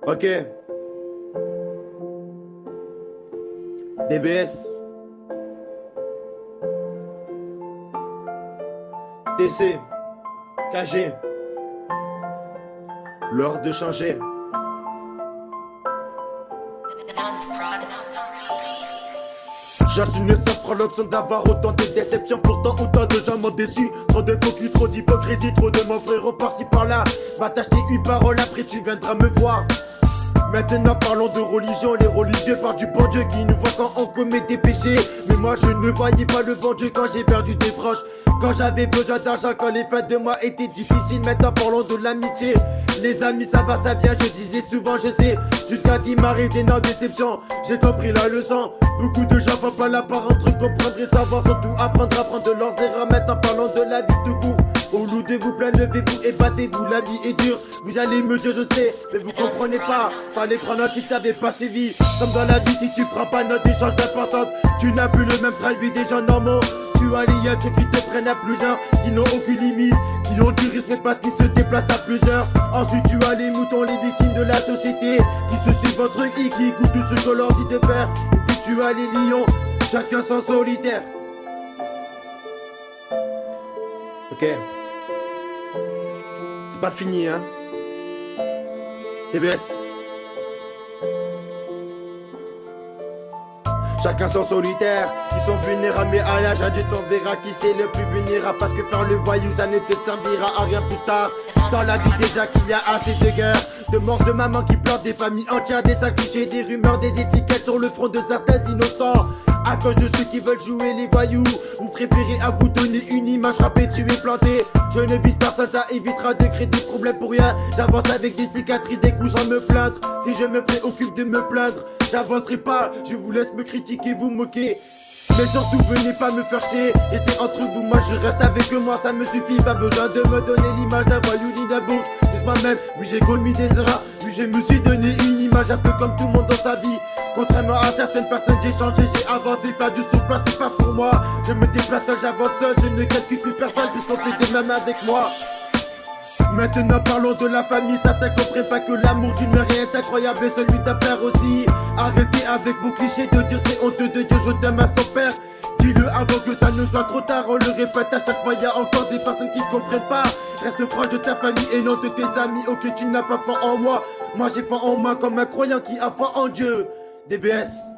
Ok. DBS. TC. KG. L'heure de changer. J'assume sans prendre l'option d'avoir autant de déceptions. Pourtant autant de gens m'ont déçu. Trop de faux culs, trop d'hypocrisie. Trop de mon frère par-ci par-là. Va t'acheter une parole, après tu viendras me voir. Maintenant parlons de religion. Les religieux parlent du bon Dieu qui nous voit quand on commet des péchés. Mais moi je ne voyais pas le bon Dieu quand j'ai perdu des proches. Quand j'avais besoin d'argent, quand les fins de mois étaient difficiles. Maintenant parlons de l'amitié. Les amis ça va ça vient, je disais souvent je sais. Jusqu'à qu'il m'arrive d'énormes déceptions. J'ai compris la leçon. Beaucoup de gens vont pas la part entre comprendre et savoir. Surtout apprendre de leurs erreurs. Maintenant parlons de la vie tout court. Au lieu de vous plaindre, levez-vous et battez-vous. La vie est dure, vous allez me dire je sais, mais vous comprenez pas. Fallait prendre note si ça avait pas sévi. Comme dans la vie, si tu prends pas note des choses importantes, tu n'as plus le même train de vie des gens normaux. Tu as les yeux qui te prennent à plusieurs, qui n'ont aucune limite, qui ont du respect parce qu'ils se déplacent à plusieurs. Ensuite tu as les moutons, les victimes de la société, qui se suivent votre truc et qui écoutent tout ce que l'on dit de faire. Et puis tu as les lions, chacun son solitaire. Ok. C'est pas fini, hein. TBS. Chacun son solitaire, ils sont vulnérables mais à l'âge adulte on verra qui c'est le plus vulnérable. Parce que faire le voyou ça ne te servira à rien plus tard. Dans la vie déjà qu'il y a assez de guerres, de morts de mamans qui pleurent, des familles entières, des sacs clichés, des rumeurs, des étiquettes sur le front de certains innocents. À cause de ceux qui veulent jouer les voyous, vous préférez à vous donner une image frappée, tuée, plantée. Je ne vise personne, ça évitera de créer des problèmes pour rien. J'avance avec des cicatrices, des coups sans me plaindre. Si je me préoccupe de me plaindre, j'avancerai pas. Je vous laisse me critiquer, vous moquer. Mais surtout venez pas me faire chier. J'étais entre vous, moi je reste avec moi, ça me suffit. Pas besoin de me donner l'image d'un voyou ni d'un bourge. C'est moi-même, oui j'ai commis des erreurs. Oui je me suis donné une image un peu comme tout le monde dans sa vie. Contrairement à certaines personnes, j'ai changé, j'ai avancé. Faire du souffle, c'est pas pour moi. Je me déplace seul, j'avance seul. Je ne calcule plus personne puisqu'on fait de même avec moi. Maintenant parlons de la famille. Certains comprennent pas que l'amour d'une mère est incroyable et celui d'un père aussi. Arrêtez avec vos clichés de dire c'est honteux de dire je t'aime à son père. Dis-le avant que ça ne soit trop tard. On le répète à chaque fois, y a encore des personnes qui comprennent pas. Reste proche de ta famille et non de tes amis. Ok tu n'as pas foi en moi, moi j'ai foi en moi comme un croyant qui a foi en Dieu. DBS.